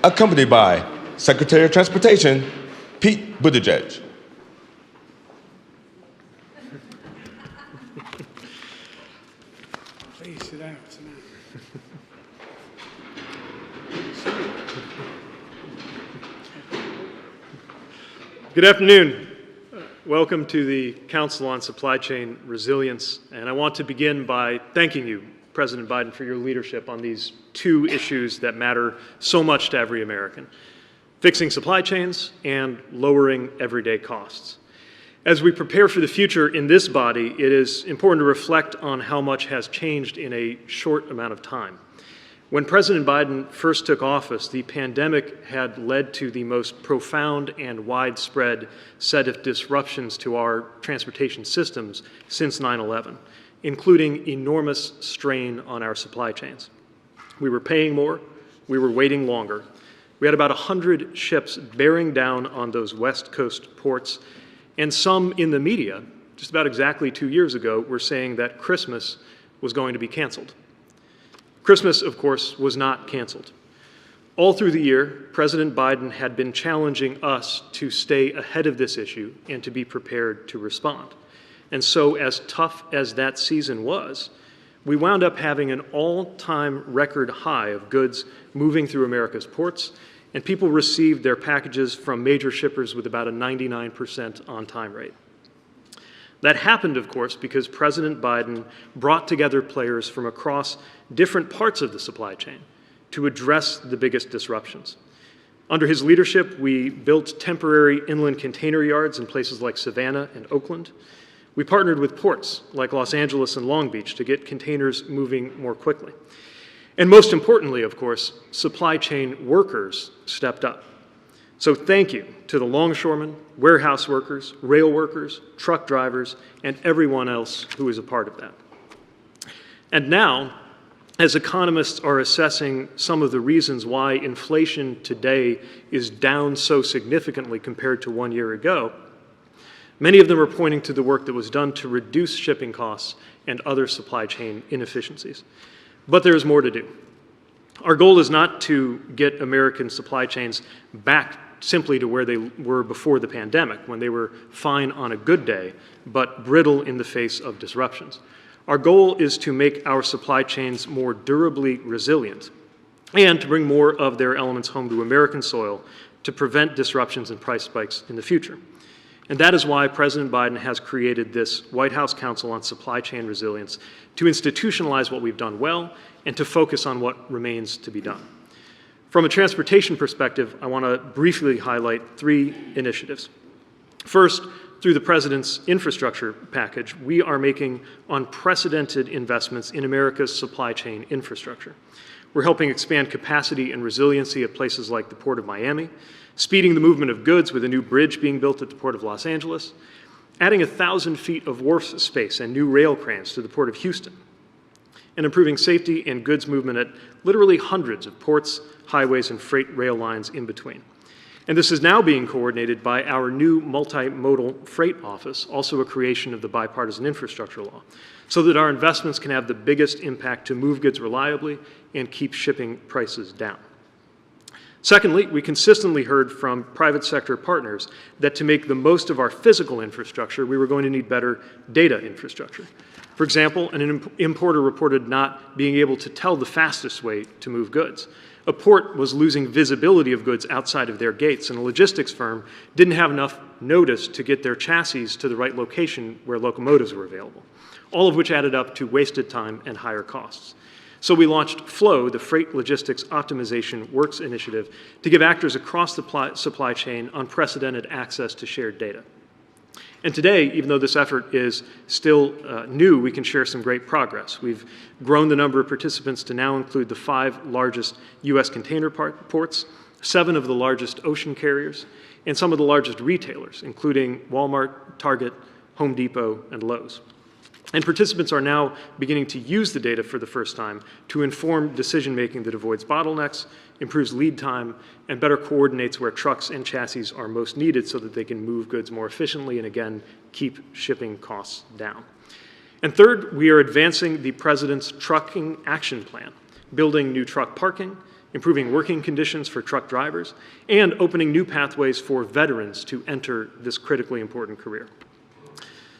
accompanied by Secretary of Transportation, Pete Buttigieg. Please sit down. Good afternoon. Welcome to the Council on Supply Chain Resilience, and I want to begin by thanking you, President Biden, for your leadership on these two issues that matter so much to every American: fixing supply chains and lowering everyday costs. As we prepare for the future in this body, it is important to reflect on how much has changed in a short amount of time. When President Biden first took office, the pandemic had led to the most profound and widespread set of disruptions to our transportation systems since 9/11, including enormous strain on our supply chains. We were paying more, we were waiting longer. We had about 100 ships bearing down on those West Coast ports, and some in the media, just about exactly 2 years ago, were saying that Christmas was going to be canceled. Christmas, of course, was not canceled. All through the year, President Biden had been challenging us to stay ahead of this issue and to be prepared to respond. And so, as tough as that season was, we wound up having an all-time record high of goods moving through America's ports, and people received their packages from major shippers with about a 99% on-time rate. That happened, of course, because President Biden brought together players from across different parts of the supply chain to address the biggest disruptions. Under his leadership, we built temporary inland container yards in places like Savannah and Oakland. We partnered with ports like Los Angeles and Long Beach to get containers moving more quickly. And most importantly, of course, supply chain workers stepped up. So thank you to the longshoremen, warehouse workers, rail workers, truck drivers, and everyone else who is a part of that. And now, as economists are assessing some of the reasons why inflation today is down so significantly compared to 1 year ago, many of them are pointing to the work that was done to reduce shipping costs and other supply chain inefficiencies. But there is more to do. Our goal is not to get American supply chains back simply to where they were before the pandemic, when they were fine on a good day, but brittle in the face of disruptions. Our goal is to make our supply chains more durably resilient and to bring more of their elements home to American soil to prevent disruptions and price spikes in the future. And that is why President Biden has created this White House Council on Supply Chain Resilience to institutionalize what we've done well and to focus on what remains to be done. From a transportation perspective, I want to briefly highlight 3 initiatives. First, through the President's infrastructure package, we are making unprecedented investments in America's supply chain infrastructure. We're helping expand capacity and resiliency at places like the Port of Miami, speeding the movement of goods with a new bridge being built at the Port of Los Angeles, adding 1,000 feet of wharf space and new rail cranes to the Port of Houston, and improving safety and goods movement at literally hundreds of ports, highways, and freight rail lines in between. And this is now being coordinated by our new multimodal freight office, also a creation of the bipartisan infrastructure law, so that our investments can have the biggest impact to move goods reliably and keep shipping prices down. Secondly, we consistently heard from private sector partners that to make the most of our physical infrastructure, we were going to need better data infrastructure. For example, an importer reported not being able to tell the fastest way to move goods. A port was losing visibility of goods outside of their gates, and a logistics firm didn't have enough notice to get their chassis to the right location where locomotives were available, all of which added up to wasted time and higher costs. So we launched FLOW, the Freight Logistics Optimization Works Initiative, to give actors across the supply chain unprecedented access to shared data. And today, even though this effort is still new, we can share some great progress. We've grown the number of participants to now include the 5 largest U.S. container ports, 7 of the largest ocean carriers, and some of the largest retailers, including Walmart, Target, Home Depot, and Lowe's. And participants are now beginning to use the data for the first time to inform decision-making that avoids bottlenecks, improves lead time, and better coordinates where trucks and chassis are most needed so that they can move goods more efficiently and, again, keep shipping costs down. And third, we are advancing the President's Trucking Action Plan, building new truck parking, improving working conditions for truck drivers, and opening new pathways for veterans to enter this critically important career.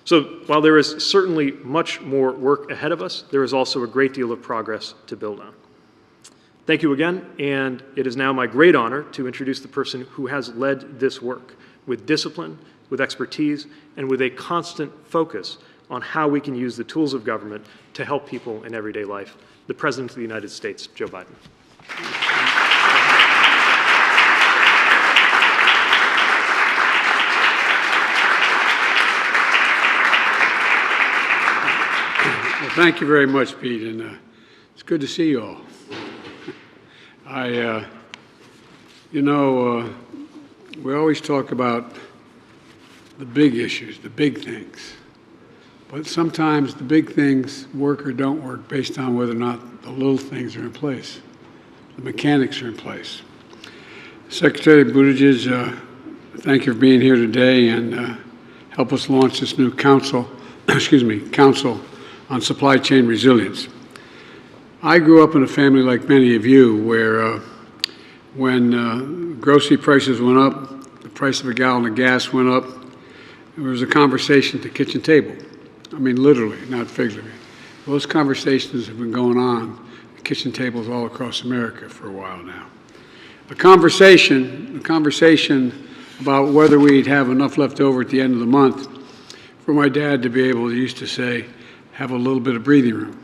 So while there is certainly much more work ahead of us, there is also a great deal of progress to build on. Thank you again, and it is now my great honor to introduce the person who has led this work with discipline, with expertise, and with a constant focus on how we can use the tools of government to help people in everyday life, the President of the United States, Joe Biden. Well, thank you very much, Pete, and it's good to see you all. We always talk about the big issues, the big things, but sometimes the big things work or don't work based on whether or not the little things are in place, the mechanics are in place. Secretary Buttigieg, thank you for being here today and help us launch this new Council on Supply Chain Resilience. I grew up in a family like many of you where when grocery prices went up, the price of a gallon of gas went up, there was a conversation at the kitchen table. I mean, literally, not figuratively. Those conversations have been going on at kitchen tables all across America for a while now. A conversation about whether we'd have enough left over at the end of the month for my dad to be able to, used to say, have a little bit of breathing room.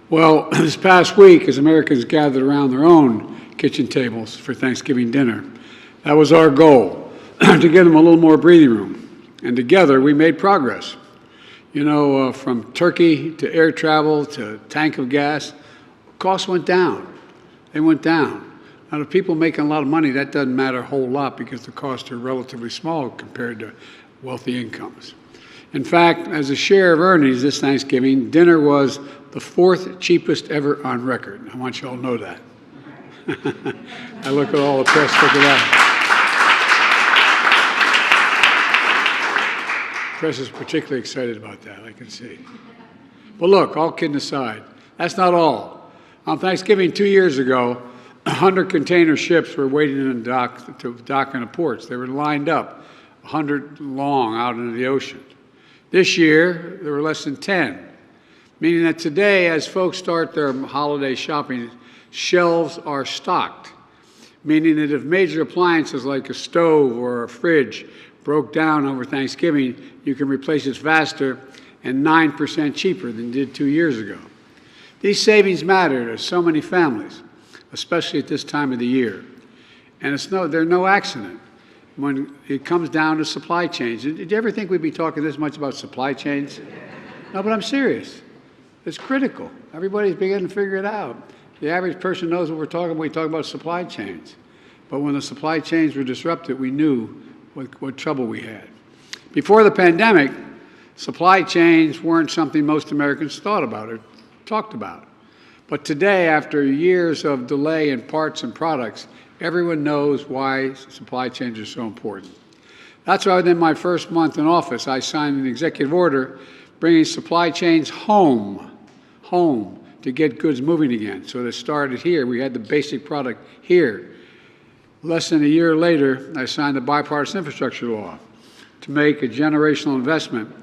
Well, this past week, as Americans gathered around their own kitchen tables for Thanksgiving dinner, that was our goal, to give them a little more breathing room. And together, we made progress. You know, from turkey to air travel to tank of gas, costs went down. They went down. Now, to people making a lot of money, that doesn't matter a whole lot because the costs are relatively small compared to wealthy incomes. In fact, as a share of earnings this Thanksgiving, dinner was the 4th cheapest ever on record. I want you all to know that. I look at all the press, look at that. The press is particularly excited about that, I can see. But look, all kidding aside, that's not all. On Thanksgiving 2 years ago, 100 container ships were waiting in to dock in the ports. They were lined up, 100 long out into the ocean. This year, there were less than 10, meaning that today, as folks start their holiday shopping, shelves are stocked, meaning that if major appliances like a stove or a fridge broke down over Thanksgiving, you can replace it faster and 9% cheaper than did 2 years ago. These savings matter to so many families, especially at this time of the year. And they're no accident when it comes down to supply chains. Did you ever think we'd be talking this much about supply chains? No, but I'm serious. It's critical. Everybody's beginning to figure it out. The average person knows what we're talking about. We talk about supply chains. But when the supply chains were disrupted, we knew what trouble we had. Before the pandemic, supply chains weren't something most Americans thought about or talked about. But today, after years of delay in parts and products, everyone knows why supply chains are so important. That's why within my first month in office, I signed an executive order bringing supply chains home to get goods moving again. So it started here. We had the basic product here. Less than a year later, I signed the bipartisan infrastructure law to make a generational investment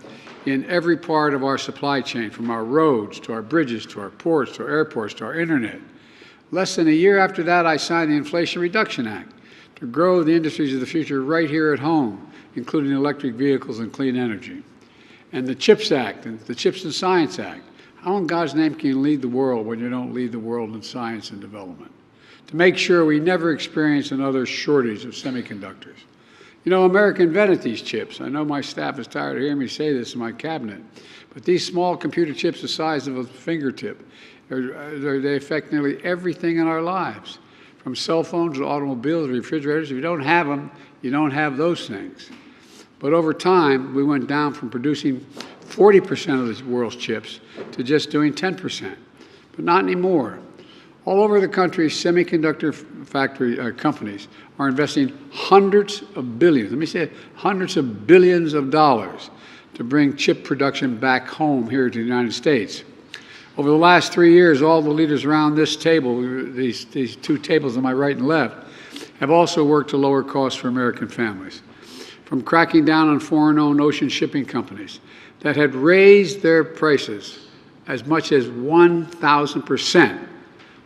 in every part of our supply chain, from our roads to our bridges to our ports to our airports to our internet. Less than a year after that, I signed the Inflation Reduction Act to grow the industries of the future right here at home, including electric vehicles and clean energy. And the CHIPS Act and the CHIPS and Science Act. How in God's name can you lead the world when you don't lead the world in science and development? To make sure we never experience another shortage of semiconductors. You know, America invented these chips. I know my staff is tired of hearing me say this in my cabinet, but these small computer chips the size of a fingertip, they affect nearly everything in our lives, from cell phones to automobiles, refrigerators. If you don't have them, you don't have those things. But over time, we went down from producing 40% of the world's chips to just doing 10%, but not anymore. All over the country, semiconductor factory companies are investing hundreds of billions, let me say it, hundreds of billions of dollars to bring chip production back home here to the United States. Over the last 3 years, all the leaders around this table, these two tables on my right and left, have also worked to lower costs for American families. From cracking down on foreign-owned ocean shipping companies that had raised their prices as much as 1,000%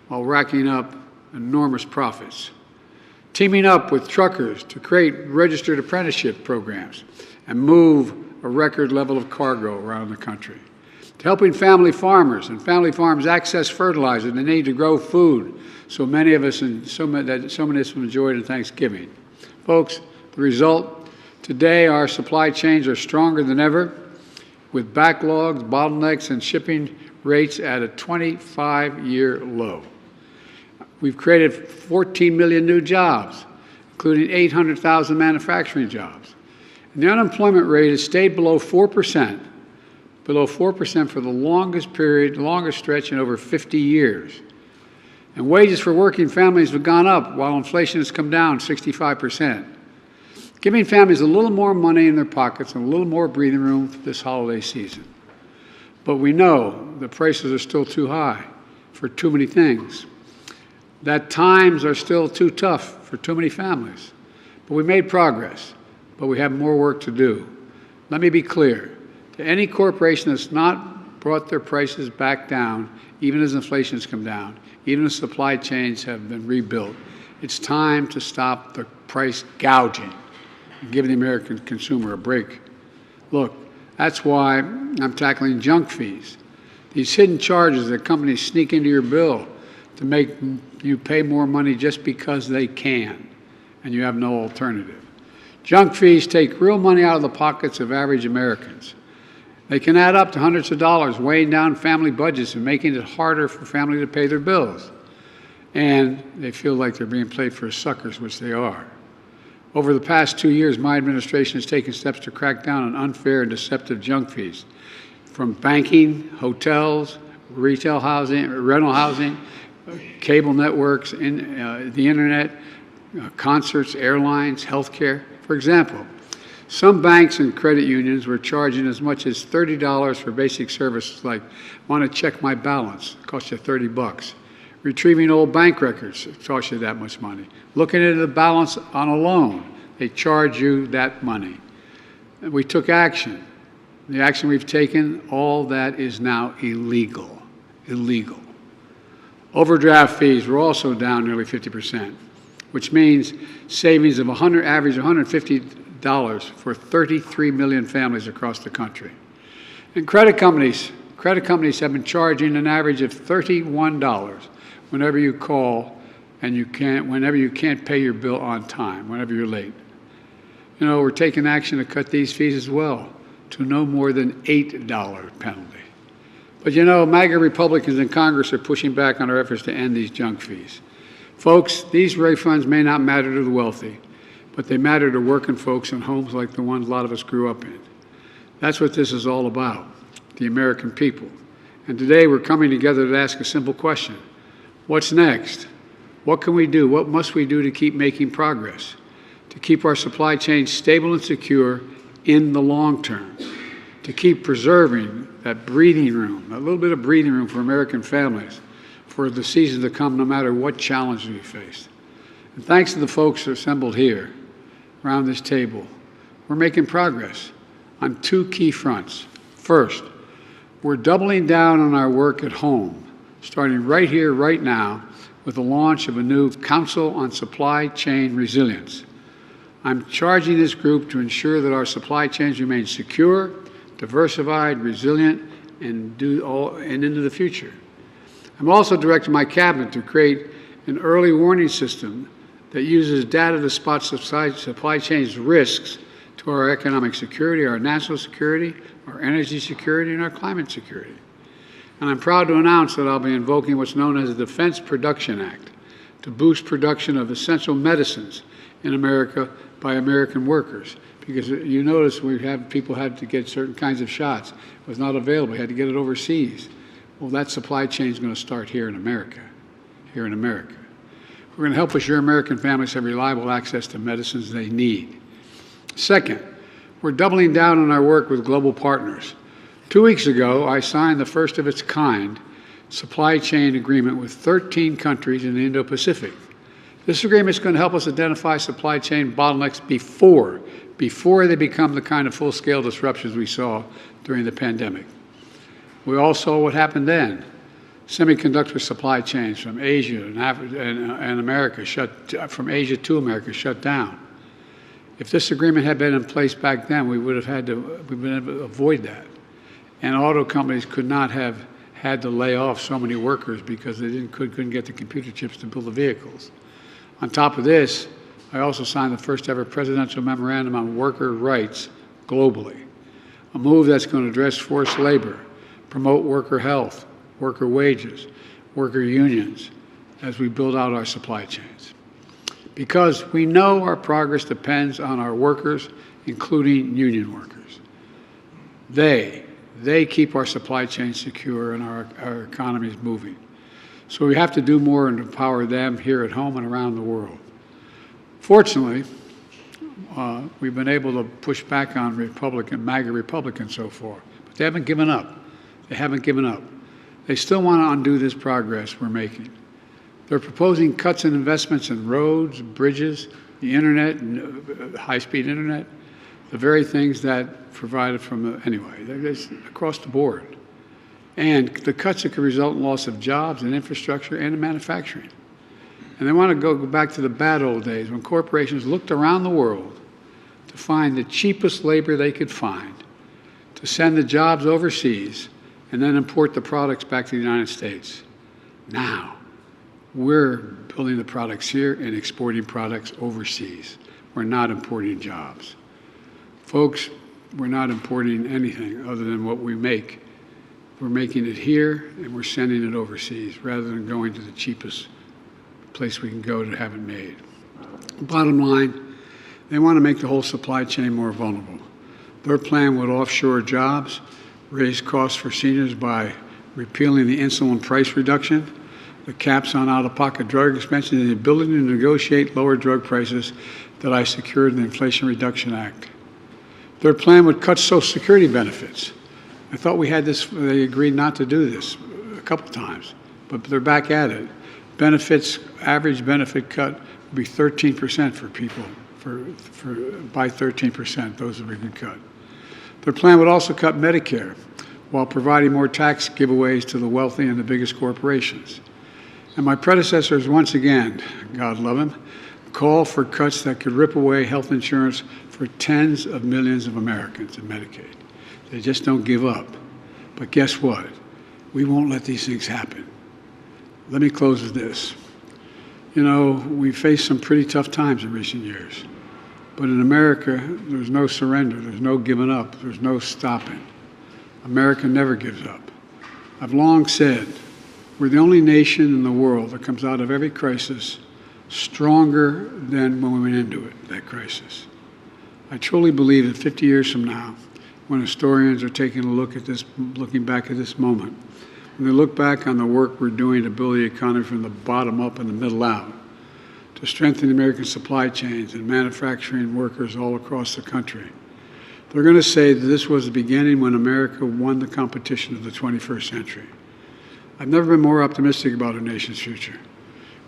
while racking up enormous profits. Teaming up with truckers to create registered apprenticeship programs and move a record level of cargo around the country. To helping family farmers and family farms access fertilizer they need to grow food so many of us enjoyed in Thanksgiving. Folks, the result, today our supply chains are stronger than ever, with backlogs, bottlenecks, and shipping rates at a 25-year low. We've created 14 million new jobs, including 800,000 manufacturing jobs. And the unemployment rate has stayed below 4% for the longest stretch in over 50 years. And wages for working families have gone up while inflation has come down 65%. Giving families a little more money in their pockets and a little more breathing room for this holiday season. But we know the prices are still too high for too many things. That times are still too tough for too many families. But we made progress, but we have more work to do. Let me be clear. To any corporation that's not brought their prices back down, even as inflation has come down, even as supply chains have been rebuilt, it's time to stop the price gouging and give the American consumer a break. Look, that's why I'm tackling junk fees, these hidden charges that companies sneak into your bill to make you pay more money just because they can, and you have no alternative. Junk fees take real money out of the pockets of average Americans. They can add up to hundreds of dollars, weighing down family budgets and making it harder for families to pay their bills. And they feel like they're being played for suckers, which they are. Over the past 2 years, my administration has taken steps to crack down on unfair and deceptive junk fees, from banking, hotels, retail housing, rental housing, cable networks, the internet, concerts, airlines, healthcare. For example, some banks and credit unions were charging as much as $30 for basic services like, want to check my balance, it costs you $30. Retrieving old bank records, it costs you that much money. Looking at the balance on a loan, they charge you that money. And we took action. The action we've taken, all that is now illegal. Illegal. Overdraft fees were also down nearly 50%, which means savings of average $150 for 33 million families across the country. And credit companies have been charging an average of $31 whenever you call and whenever you can't pay your bill on time, whenever you're late. You know, we're taking action to cut these fees as well to no more than $8 penalty. But you know, MAGA Republicans in Congress are pushing back on our efforts to end these junk fees. Folks, these refunds may not matter to the wealthy, but they matter to working folks in homes like the ones a lot of us grew up in. That's what this is all about, the American people. And today we're coming together to ask a simple question. What's next? What can we do? What must we do to keep making progress? To keep our supply chain stable and secure in the long term? To keep preserving that breathing room, a little bit of breathing room for American families for the season to come, no matter what challenge we face. And thanks to the folks assembled here around this table, we're making progress on two key fronts. First, we're doubling down on our work at home, starting right here, right now, with the launch of a new Council on Supply Chain Resilience. I'm charging this group to ensure that our supply chains remain secure, diversified, resilient, and into the future. I'm also directing my cabinet to create an early warning system that uses data to spot supply chains risks to our economic security, our national security, our energy security, and our climate security. And I'm proud to announce that I'll be invoking what's known as the Defense Production Act to boost production of essential medicines in America by American workers. Because you notice people had to get certain kinds of shots. It was not available. We had to get it overseas. Well, that supply chain is going to start here in America. Here in America. We're going to help assure American families have reliable access to medicines they need. Second, we're doubling down on our work with global partners. 2 weeks ago, I signed the first of its kind supply chain agreement with 13 countries in the Indo-Pacific. This agreement is going to help us identify supply chain bottlenecks before they become the kind of full-scale disruptions we saw during the pandemic. We all saw what happened then. Semiconductor supply chains from Asia and America from Asia to America shut down. If this agreement had been in place back then, we've been able to avoid that. And auto companies could not have had to lay off so many workers because they couldn't get the computer chips to build the vehicles. On top of this, I also signed the first ever presidential memorandum on worker rights globally, a move that's going to address forced labor, promote worker health, worker wages, worker unions, as we build out our supply chains. Because we know our progress depends on our workers, including union workers. They keep our supply chain secure and our economies moving. So we have to do more and empower them here at home and around the world. Fortunately, we've been able to push back on MAGA Republicans so far, but they haven't given up. They haven't given up. They still want to undo this progress we're making. They're proposing cuts in investments in roads, bridges, the internet, and high-speed internet, the very things that provided anyway, they're just across the board. And the cuts that could result in loss of jobs and infrastructure and in manufacturing. And they want to go back to the bad old days when corporations looked around the world to find the cheapest labor they could find, to send the jobs overseas, and then import the products back to the United States. Now, we're building the products here and exporting products overseas. We're not importing jobs. Folks, we're not importing anything other than what we make. We're making it here and we're sending it overseas rather than going to the cheapest place we can go to have it made. Bottom line, they want to make the whole supply chain more vulnerable. Their plan would offshore jobs, raise costs for seniors by repealing the insulin price reduction, the caps on out-of-pocket drug expenses, and the ability to negotiate lower drug prices that I secured in the Inflation Reduction Act. Their plan would cut Social Security benefits. I thought we had this, they agreed not to do this a couple times, but they're back at it. Benefits, average benefit cut would be 13% for people, by 13%, those would be cut. Their plan would also cut Medicare while providing more tax giveaways to the wealthy and the biggest corporations. And my predecessors, once again, God love him, called for cuts that could rip away health insurance for tens of millions of Americans in Medicaid. They just don't give up. But guess what? We won't let these things happen. Let me close with this. You know, we faced some pretty tough times in recent years. But in America, there's no surrender, there's no giving up, there's no stopping. America never gives up. I've long said, we're the only nation in the world that comes out of every crisis stronger than when we went into it, that crisis. I truly believe that 50 years from now, when historians are taking a look at this, looking back at this moment, when they look back on the work we're doing to build the economy from the bottom up and the middle out, to strengthen American supply chains and manufacturing workers all across the country, they're going to say that this was the beginning when America won the competition of the 21st century. I've never been more optimistic about our nation's future.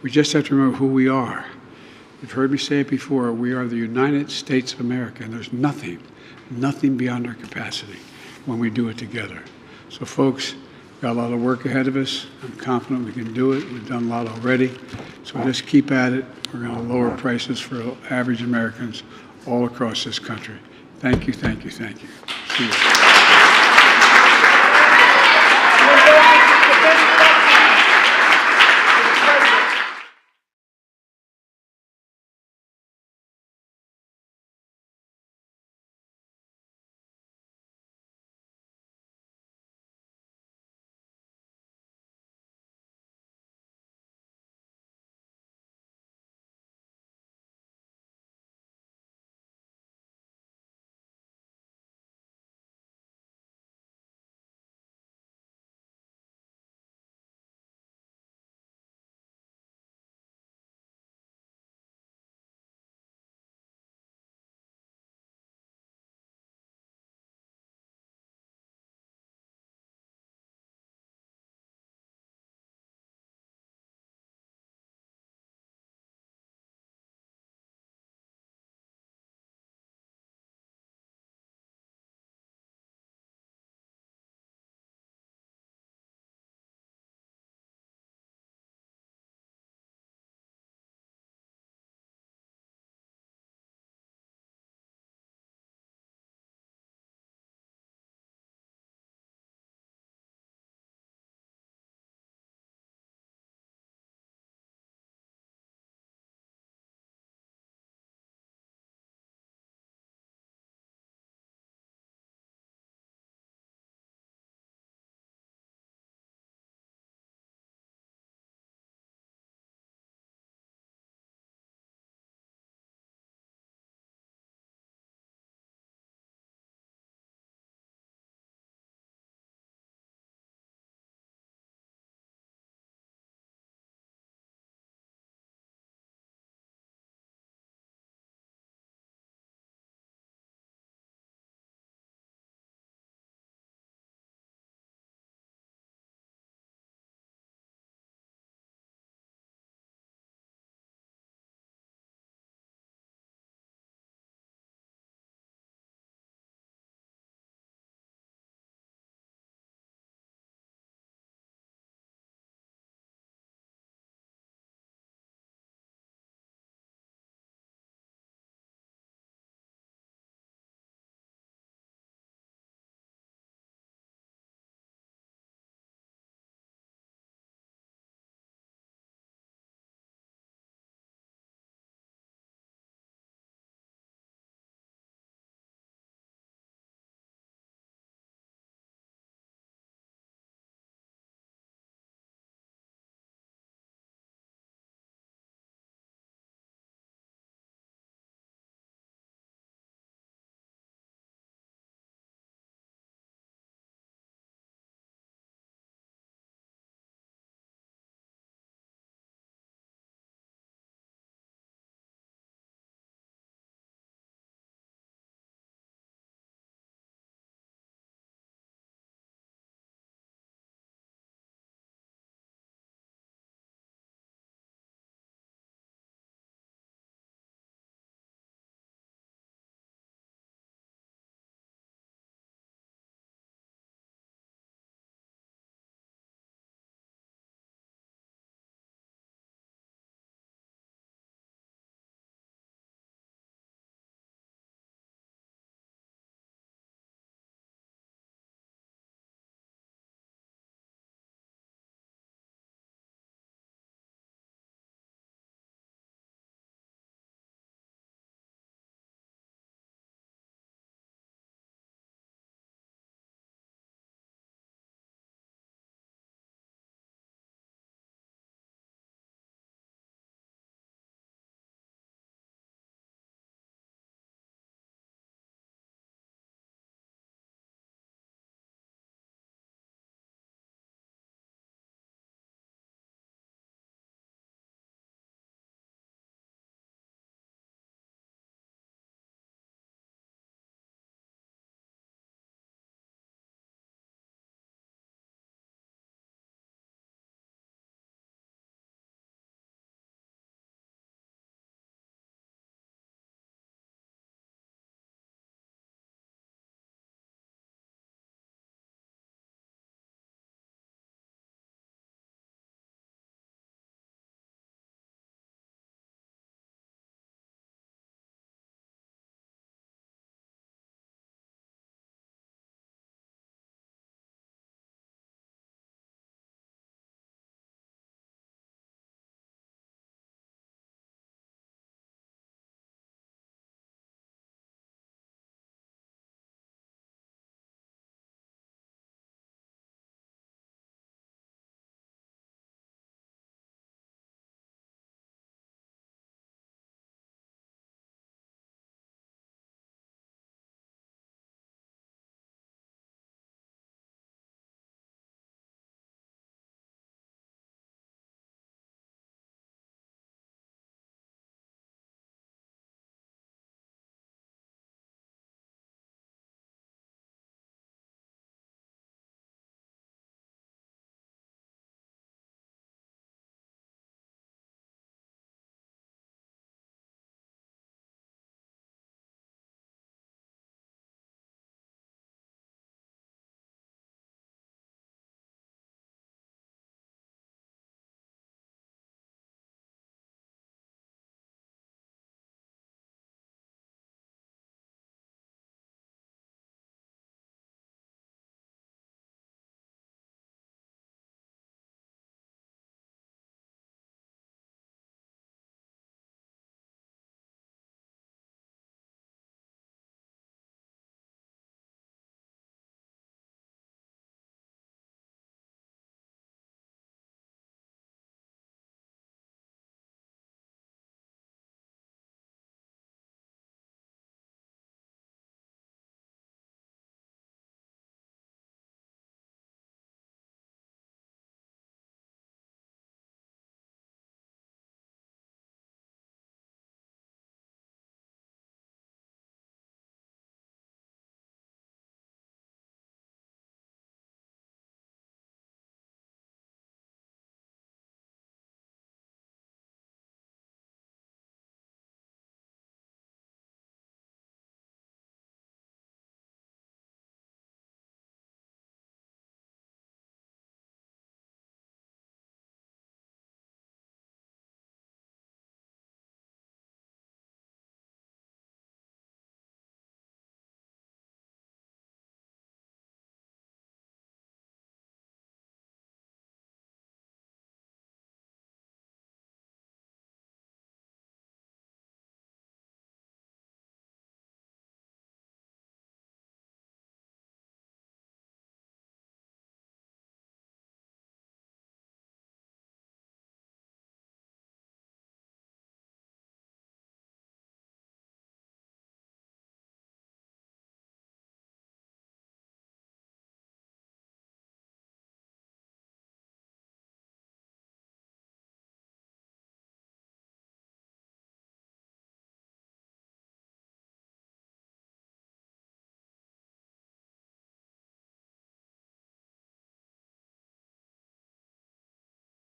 We just have to remember who we are. You've heard me say it before, we are the United States of America, and there's nothing beyond our capacity when we do it together. So folks, we've got a lot of work ahead of us. I'm confident we can do it. We've done a lot already. So just keep at it. We're going to lower prices for average Americans all across this country. Thank you, thank you, thank you. See you.